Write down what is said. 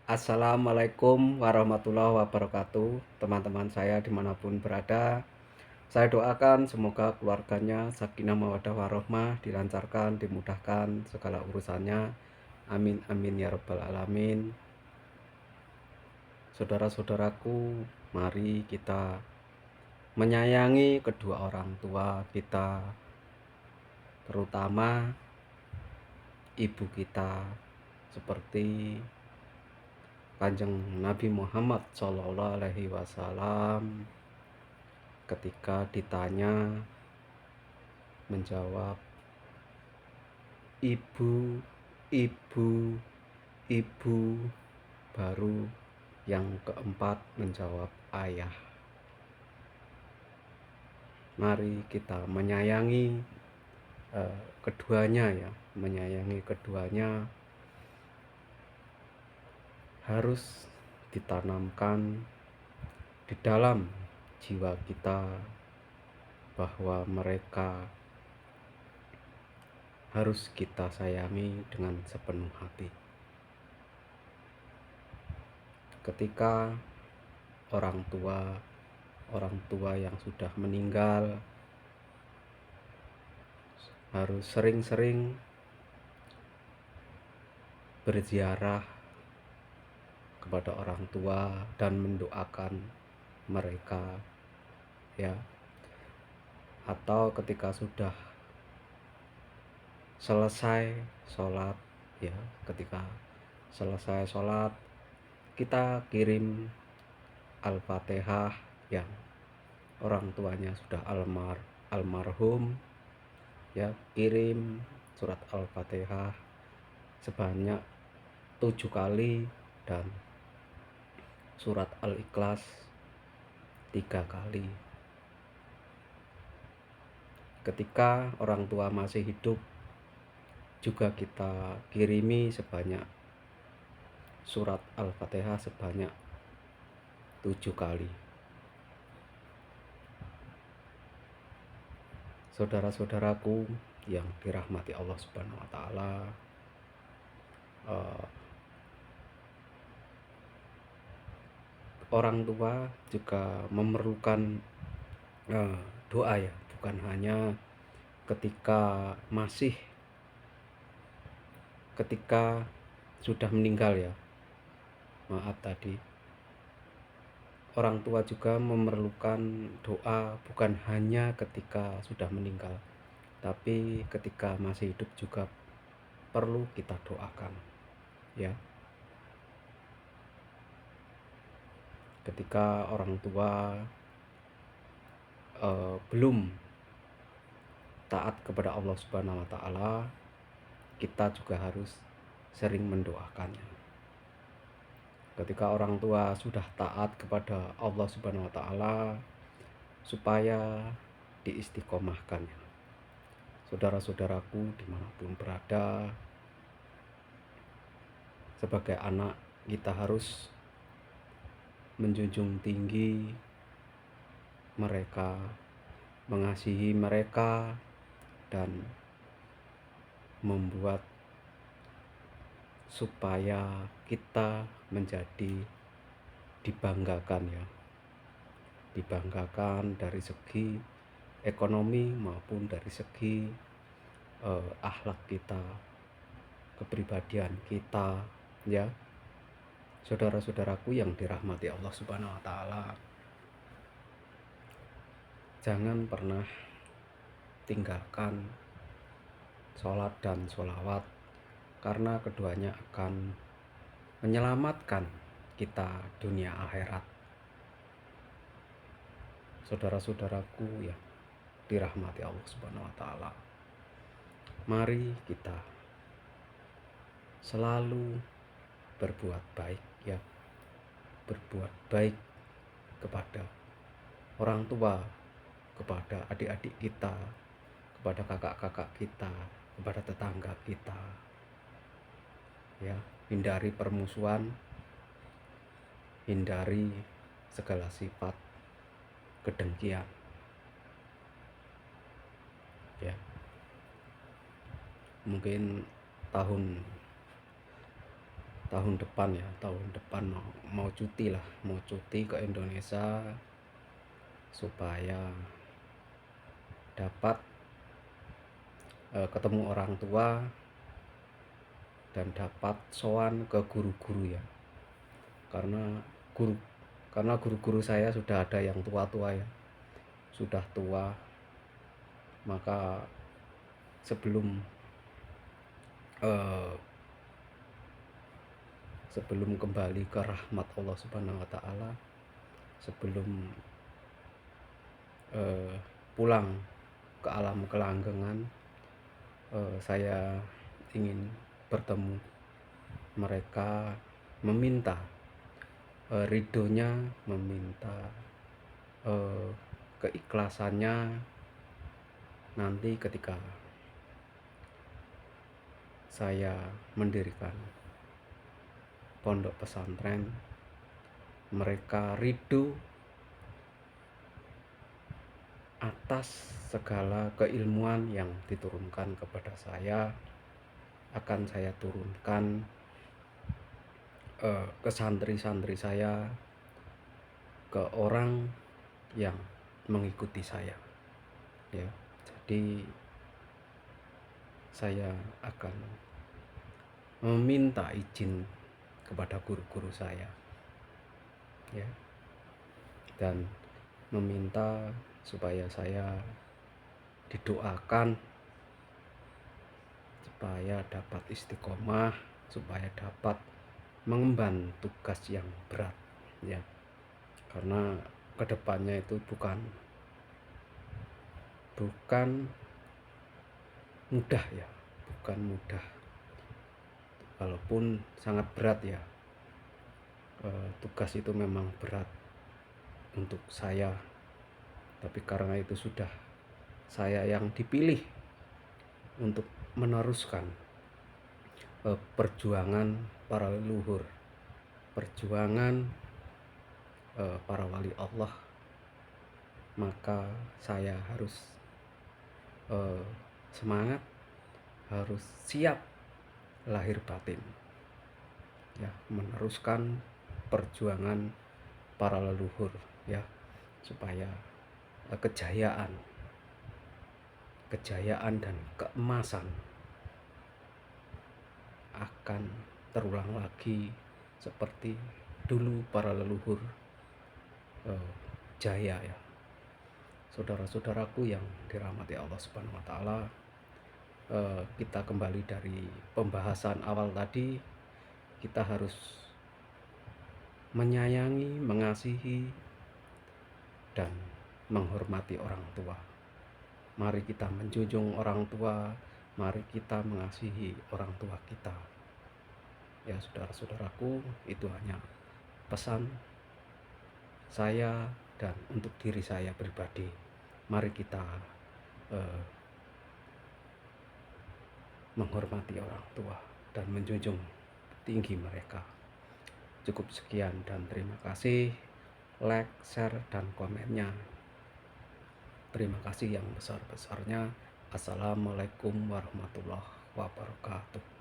Assalamualaikum warahmatullahi wabarakatuh. Teman-teman saya dimanapun berada, saya doakan semoga keluarganya sakinah mawaddah warohmah, dilancarkan, dimudahkan segala urusannya. Amin amin ya rabbal alamin. Saudara-saudaraku, mari kita menyayangi kedua orang tua kita, terutama ibu kita, seperti Kanjeng Nabi Muhammad SAW ketika ditanya menjawab ibu, ibu, ibu, baru yang keempat menjawab ayah. Mari kita menyayangi keduanya ya, menyayangi keduanya harus ditanamkan di dalam jiwa kita bahwa mereka harus kita sayangi dengan sepenuh hati. Ketika orang tua yang sudah meninggal harus sering-sering berziarah kepada orang tua dan mendoakan mereka ya. Atau ketika sudah selesai sholat ya, ketika selesai sholat kita kirim Al-Fatihah yang orang tuanya sudah almarhum ya, kirim surat Al-Fatihah sebanyak 7 kali dan surat Al-Ikhlas 3 kali. Ketika orang tua masih hidup juga kita kirimi sebanyak surat Al-Fatihah sebanyak 7 kali. Saudara-saudaraku yang dirahmati Allah Subhanahu wa taala, orang tua juga memerlukan doa ya, bukan hanya ketika sudah meninggal ya. Maaf tadi, orang tua juga memerlukan doa bukan hanya ketika sudah meninggal, tapi ketika masih hidup juga perlu kita doakan ya. Ketika orang tua belum taat kepada Allah Subhanahu wa taala, kita juga harus sering mendoakannya. Ketika orang tua sudah taat kepada Allah Subhanahu wa taala, supaya diistiqomahkannya. Saudara-saudaraku dimanapun berada, sebagai anak kita harus menjunjung tinggi mereka, mengasihi mereka, dan membuat supaya kita menjadi dibanggakan ya, dibanggakan dari segi ekonomi maupun dari segi akhlak kita, kepribadian kita ya. Saudara-saudaraku yang dirahmati Allah Subhanahu wa taala, jangan pernah tinggalkan sholat dan sholawat, karena keduanya akan menyelamatkan kita dunia akhirat. Saudara-saudaraku yang dirahmati Allah Subhanahu wa taala, mari kita selalu berbuat baik ya, berbuat baik kepada orang tua, kepada adik-adik kita, kepada kakak-kakak kita, kepada tetangga kita ya. Hindari permusuhan, hindari segala sifat kedengkian ya. Mungkin tahun tahun depan ya, tahun depan mau cuti lah, mau cuti ke Indonesia supaya dapat ketemu orang tua dan dapat sowan ke guru-guru ya, karena guru guru-guru saya sudah ada yang tua-tua ya, sudah tua. Maka sebelum eh, sebelum kembali ke rahmat Allah Subhanahu wa taala, sebelum pulang ke alam kelanggengan, saya ingin bertemu mereka, meminta ridhonya, meminta keikhlasannya nanti ketika saya mendirikan pondok pesantren. Mereka ridho atas segala keilmuan yang diturunkan kepada saya, akan saya turunkan ke santri-santri saya, ke orang yang mengikuti saya ya. Jadi saya akan meminta izin kepada guru-guru saya ya, dan meminta supaya saya didoakan supaya dapat istiqomah, supaya dapat mengemban tugas yang berat ya, karena kedepannya itu bukan mudah ya, bukan mudah, walaupun sangat berat ya. Tugas itu memang berat untuk saya, tapi karena itu sudah saya yang dipilih untuk meneruskan perjuangan para leluhur, perjuangan para wali Allah, maka saya harus semangat, harus siap lahir batin ya, meneruskan perjuangan para leluhur ya, supaya kejayaan dan keemasan akan terulang lagi seperti dulu para leluhur jaya ya. Saudara-saudaraku yang dirahmati Allah Subhanahu wa taala, kita kembali dari pembahasan awal tadi. Kita harus menyayangi, mengasihi, dan menghormati orang tua. Mari kita menjunjung orang tua, mari kita mengasihi orang tua kita ya. Saudara-saudaraku, itu hanya pesan saya dan untuk diri saya pribadi. Mari kita menghormati orang tua dan menjunjung tinggi mereka. Cukup sekian dan terima kasih. Like, share, dan komennya. Terima kasih yang besar-besarnya. Assalamualaikum warahmatullahi wabarakatuh.